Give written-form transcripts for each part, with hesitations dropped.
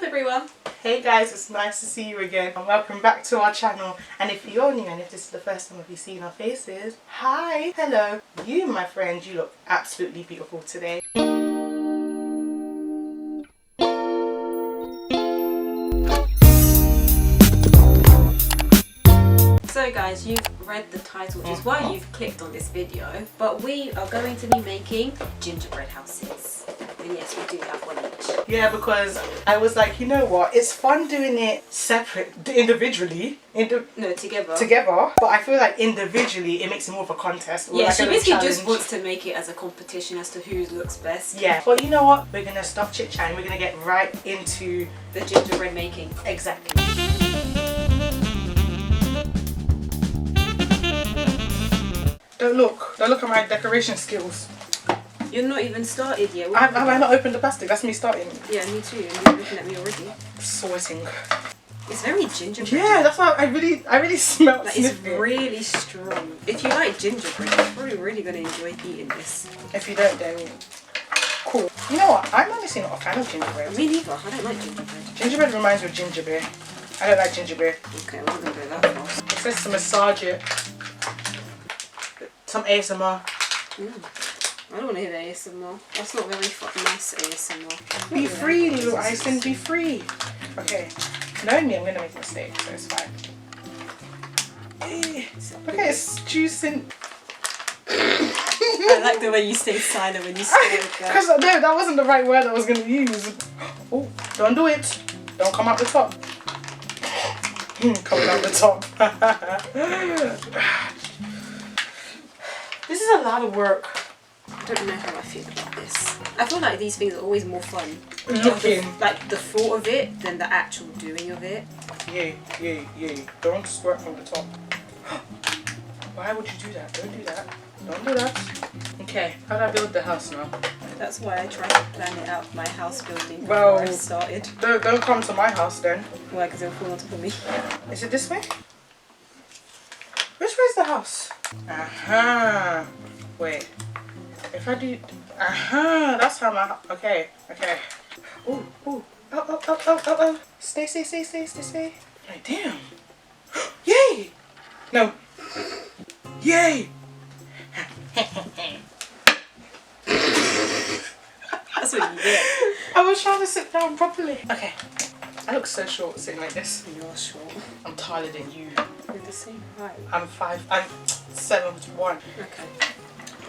up everyone? Hey guys, it's nice to see you again and welcome back to our channel. And if you're new and if this is the first time you've seen our faces, hi, hello. You, my friend, you look absolutely beautiful today. So guys, you've read the title, which is why you've clicked on this video. But we are going to be making gingerbread houses. And yes, we do have one each. Yeah, because I was like, you know what, it's fun doing it separate, individually. No, together. Together, but I feel like individually it makes it more of a contest. Or Yeah, like she a little basically challenge. just wants to make it as a competition as to who looks best. Yeah, but you know what, we're gonna stop chit chatting, we're gonna get right into the gingerbread making. Exactly. Don't look at my decoration skills. You're not even started yet. Have I not opened the plastic? That's me starting. Yeah, me too. And you're looking at me already. Sweating. It's very gingerbread. Yeah, that's why I really smell. Like, it's really strong. If you like gingerbread, you're probably really gonna enjoy eating this. If you don't, then cool. You know what? I'm honestly not a fan of gingerbread. Me neither. I don't like gingerbread. Gingerbread reminds me of ginger beer. I don't like ginger beer. Okay, we're not gonna go that fast. It says to massage it. Some ASMR. I don't want to hear the ASMR. That's not very nice ASMR. Be free, little Ison, be free. Okay, knowing me, I'm going to make a mistake, so it's fine. Okay, it's juicing. I like the way you stay silent when you say that. Because no, that wasn't the right word I was going to use. Oh, don't do it. Don't come out the top. Coming out the top. This is a lot of work. I don't know how I feel about this. I feel like these things are always more fun looking. Like the thought of it than the actual doing of it. Yeah. Don't squirt from the top. Why would you do that? Don't do that. Don't do that. Okay, how do I build the house now? That's why I tried to plan it out, my house building, before Well, I started. Don't come to my house then. Why? Because it'll fall on top of me. Is it this way? Which way is the house? Aha. Wait. If I do, that's how my, okay. Oh. Stay. Like, damn. Yay. No. Yay. That's what you get. I was trying to sit down properly. Okay. I look so short sitting like this. You're short. I'm taller than you. We're the same height. I'm 7'1". Okay.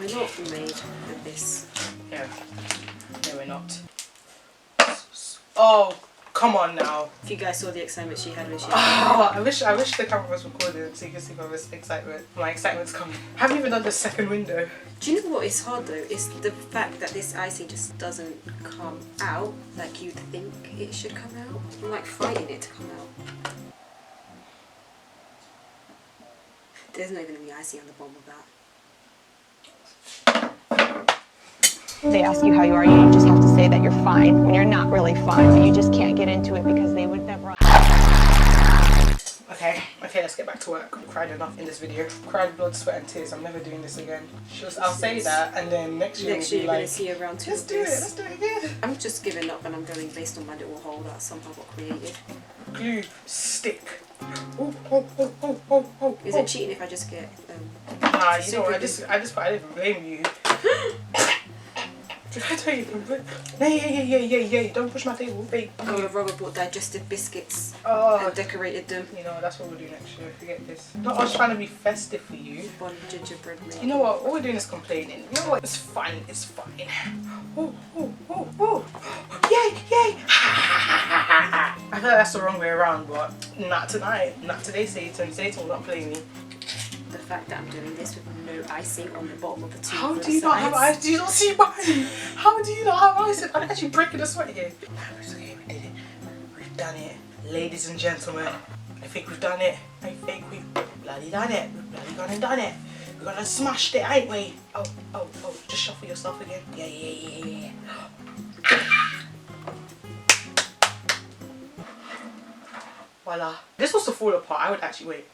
We're not made for this. Yeah. No, we're not. Oh, come on now. If you guys saw the excitement she had when she I wish the camera was recording so you can see my excitement. My excitement's coming. I haven't even done the second window. Do you know what is hard though? It's the fact that this icing just doesn't come out like you'd think it should come out. I'm like fighting it to come out. There's not even any icing on the bottom of that. They ask you how you are, you just have to say that you're fine when you're not really fine, but you just can't get into it because they would never. Okay, let's get back to work. I've cried enough in this video. Cried blood, sweat and tears. I'm never doing this again. I'll say that and then next year we'll be you're like, gonna see around two let's of do it, this. let's do it again. I'm just giving up and I'm going based on my little hole that somehow got created. Glue, stick. Oh. Is it cheating if I just get Nah, you know what, I didn't blame you. Did I tell you? Yeah, don't push my table, babe. Oh, my brother bought digestive biscuits and decorated them. You know, that's what we'll do next year, forget this. Not us trying to be festive for you. One gingerbread making. You know what, all we're doing is complaining. You know what, it's fine. Oh. Yay! I feel like that's the wrong way around, but not tonight. Not today, Satan. Satan will not play me. The fact that I'm doing this with no icing on the bottom of the two. How do you not have ice? Do you not see mine? How do you not have ice? I'm actually breaking a sweat here. It's okay, we did it. We've done it. Ladies and gentlemen, I think we've done it. I think we've bloody done it. We've bloody gone and done it. We're gonna smash it, ain't we? Oh. Just shuffle yourself again. Yeah. Voila. This was to fall apart. I would actually wait.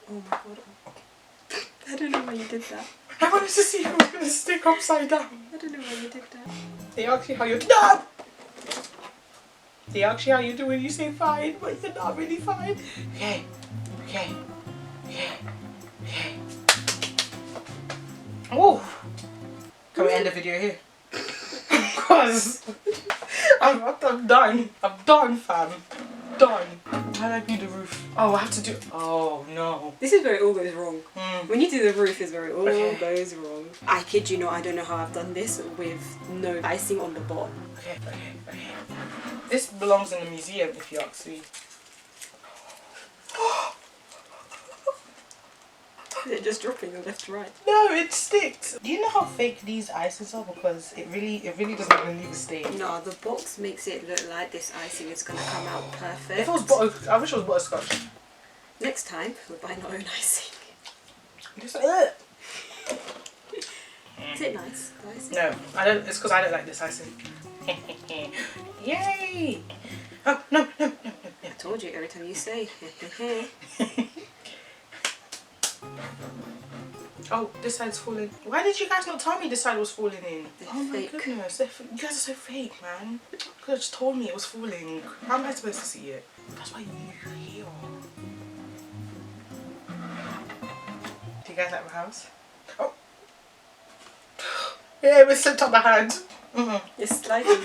Oh my god. I don't know why you did that. I wanted to see if it was going to stick upside down. I don't know why you did that. They asked you how you're... No! They ask you how you doing, you say fine, but you're not really fine. Okay. Oh! Can we end the video here? Because I'm done. I'm done, fam. Done. How do I do the roof? Oh, I have to do. Oh no. This is where it all goes wrong. When you do the roof is where it all Okay. goes wrong. I kid you not, I don't know how I've done this with no icing on the bottom. Okay. This belongs in the museum, if you ask me. Is it just dropping left to right? No, it sticks. Do you know how fake these ices are? Because it really doesn't even leave a stain. No, the box makes it look like this icing is gonna come out perfect. If it was butter, I wish it was butterscotch. Next time, we'll buy our own icing. Just, Is it nice, the icing? No, I don't. It's because I don't like this icing. Yay! Oh no. I told you every time you say Oh, this side's falling. Why did you guys not tell me this side was falling in? They're Oh my fake. goodness, you guys are so fake, man. You could have just told me it was falling. How am I supposed to see it? That's why you're here. Do you guys like my house? Oh. Yeah, it slipped up my hand. It's sliding.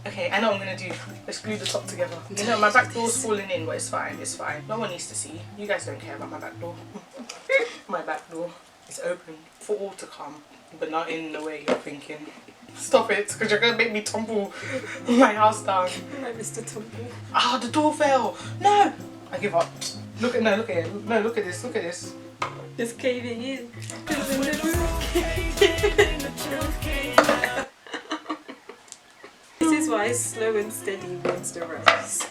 Okay, I know what I'm gonna do. Let's glue the top together. You know, my back door's falling in, but it's fine. It's fine. No one needs to see. You guys don't care about my back door. My back door is open for all to come, but not in the way you're thinking. Stop it, because you're gonna make me tumble my house down. Right, Mr. Tumble. Ah, the door fell. No, I give up. Look at it. No, look at this. Look at this. Just caving in. This is why slow and steady wins the race.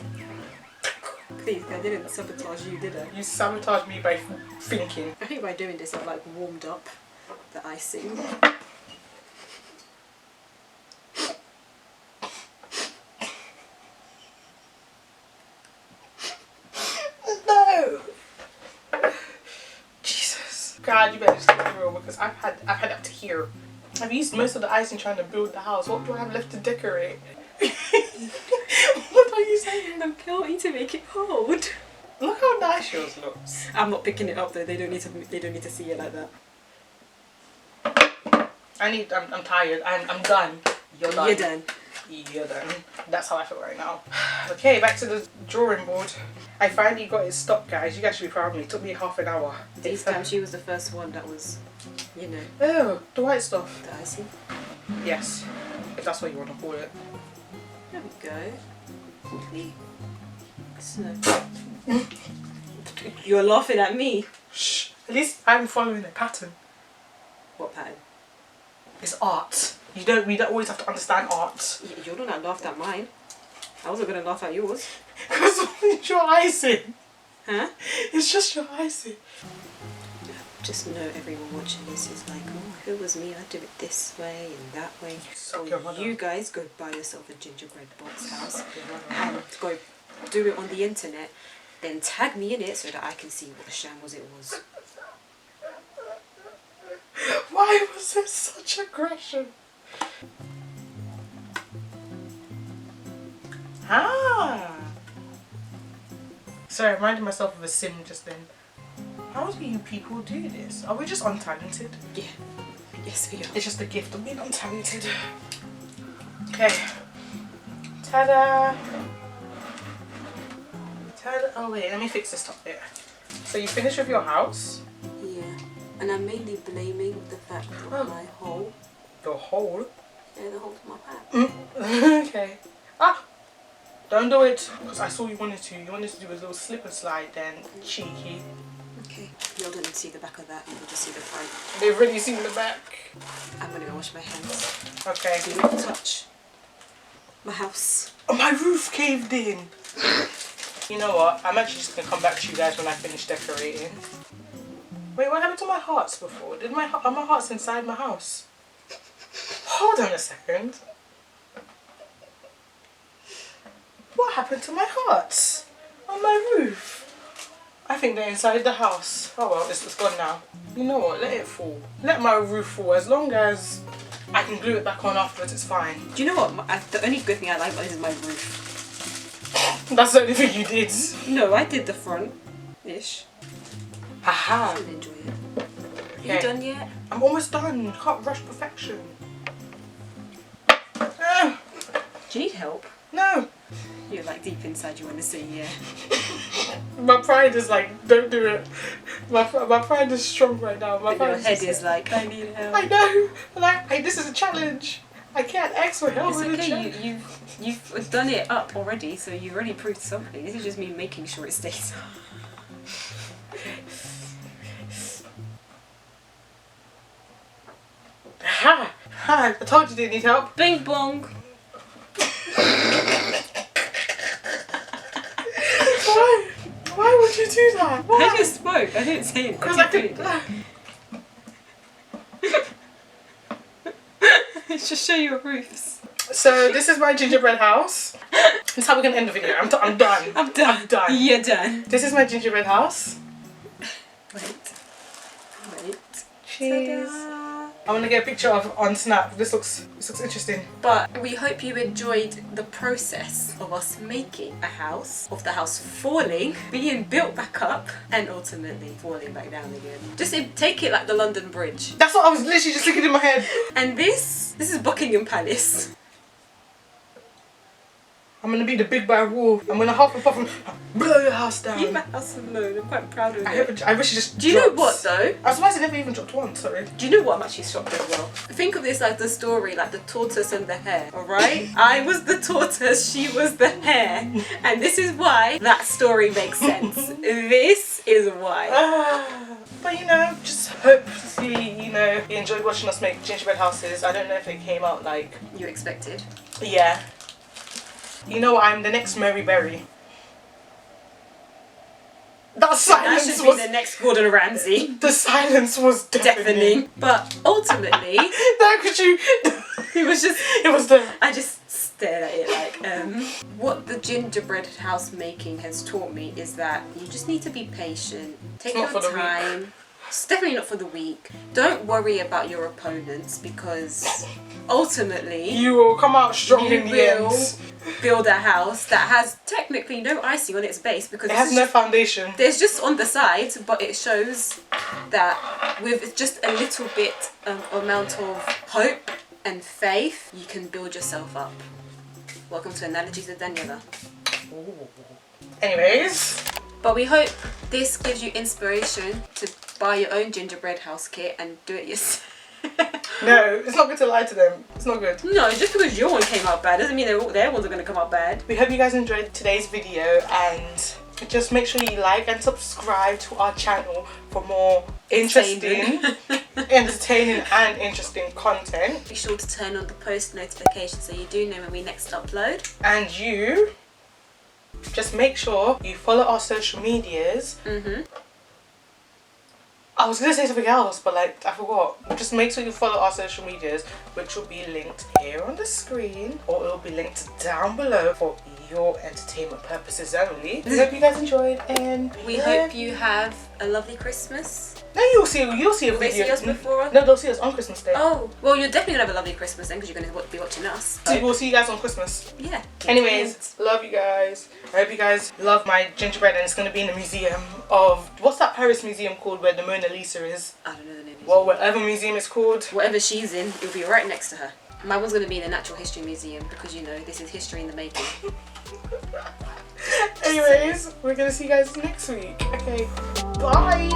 Please, I didn't sabotage you, did I? You sabotaged me by thinking. I think by doing this I've like warmed up the icing. No. Jesus. God, you better just keep it real because I've had up to here. I've used most of the icing trying to build the house. What do I have left to decorate? What are you saying? I'm counting to make it hold. Look how nice yours looks. I'm not picking it up though. They don't need to see it like that. I'm tired. I'm done. You're done. You're done. You're done. That's how I feel right now. Okay, back to the drawing board. I finally got it stopped, guys. You guys should be proud of me. It took me half an hour. This time she was the first one that was, you know, Oh, the white stuff. the icing. Yes, if that's what you want to call it. There we go. Snow. You're laughing at me. Shh. At least I'm following the pattern. What pattern? It's art. We don't always have to understand art. You're the one that laughed at mine. I wasn't gonna laugh at yours. Because it's your icing. Huh? It's just your icing. Just know everyone watching this is like, oh, if it was me, I'd do it this way and that way. Suck Or your mother. you guys go buy yourself a gingerbread box house and go do it on the internet, then tag me in it so that I can see what the shambles it was. Why was there such aggression? Ah. Sorry, I reminded myself of a sim just then. How do you people do this? Are we just untalented? Yeah. Yes, we are. It's just the gift of being untalented. Okay. Ta-da! Ta-da! Oh wait, let me fix this top bit. So you finished with your house? Yeah. And I'm mainly blaming the fact of my hole. Your hole? Yeah, the hole to my back. Okay. Ah! Don't do it, because I saw you wanted to. You wanted to do a little slip and slide then. Cheeky. Okay. Y'all didn't see the back of that, you can just see the front. They've really seen the back. I'm gonna go wash my hands. Okay. Do not touch my house. Oh, my roof caved in. You know what? I'm actually just going to come back to you guys when I finish decorating. Wait, what happened to my hearts before? Are my hearts inside my house? Hold on a second. What happened to my hearts? On my roof? I think they're inside the house. Oh well, it's gone now. You know what? Let it fall. Let my roof fall. As long as I can glue it back on afterwards, it's fine. Do you know what? The only good thing I like about this is my roof. That's the only thing you did. No, I did the front-ish. Haha. You'll enjoy it. Okay. You done yet? I'm almost done. Can't rush perfection. Do you need help? No. You're like deep inside you want to say yeah. My pride is like, don't do it. My pride is strong right now. My But pride your head is like, I need help. I know. Like, hey, this is a challenge. I can't ask for help It's with a okay, challenge. you've done it up already, so you've already proved something. This is just me making sure it stays up. Ha! Ha! I told you didn't need help. Bing bong! Why? Why would you do that? Why? I just spoke, I didn't say it. Because I could. Just show your roofs. So this is my gingerbread house. This is how we're gonna end the video. I'm done. I'm done. I'm done. You're done. This is my gingerbread house. Wait. Cheers. Ta-da. I want to get a picture of on Snap. This looks interesting. But we hope you enjoyed the process of us making a house, of the house falling, being built back up, and ultimately falling back down again. Just take it like the London Bridge. That's what I was literally just thinking in my head. And this is Buckingham Palace. I'm gonna be the big bad wolf. I'm gonna huff and puff and blow your house down. Leave my house alone. I'm quite proud of it. I wish it just. Do you know what though? I was surprised it never even dropped once. Sorry. Do you know what? I'm actually shocked as well. Think of this like the story, like the tortoise and the hare, alright? I was the tortoise, she was the hare. And this is why that story makes sense. This is why. But you know, just hope to see, you know, you enjoyed watching us make gingerbread houses. I don't know if it came out like. You expected. Yeah. You know what? I'm the next Mary Berry. That silence That should was be the next Gordon Ramsay. the silence was deafening. But ultimately, No, could you? it was just. It was the. I just stared at it like, what the gingerbread house making has taught me is that you just need to be patient. Take Not your for the time. It's definitely not for the weak. Don't worry about your opponents because ultimately You will come out strong you in the will end. build a house that has technically no icing on its base because It has no foundation. there's just on the side, but it shows that with just a little bit of amount of hope and faith, you can build yourself up. Welcome to Analogies with Daniella. Anyways, But we hope this gives you inspiration to buy your own gingerbread house kit and do it yourself. no, it's not good to lie to them. It's not good. No, just because your one came out bad doesn't mean their ones are going to come out bad. We hope you guys enjoyed today's video and just make sure you like and subscribe to our channel for more interesting, entertaining and interesting content. Be sure to turn on the post notification so you do know when we next upload. And you just make sure you follow our social medias. I was gonna say something else, but like I forgot. Just make sure you follow our social medias, which will be linked here on the screen, or it will be linked down below for your entertainment purposes only. We hope you guys enjoyed, and We hope you have a lovely Christmas. No, you'll see a Will they video. see us before? No, they'll see us on Christmas Day. Oh, well, you're definitely going to have a lovely Christmas then because you're going to be watching us. So we'll see you guys on Christmas. Yeah. Anyways, love you guys. I hope you guys love my gingerbread, and it's going to be in the museum of, what's that Paris museum called where the Mona Lisa is? I don't know the name. Well, whatever museum it's called. Whatever she's in, it'll be right next to her. My one's going to be in the Natural History Museum because, you know, this is history in the making. Anyways, we're going to see you guys next week. Okay, bye.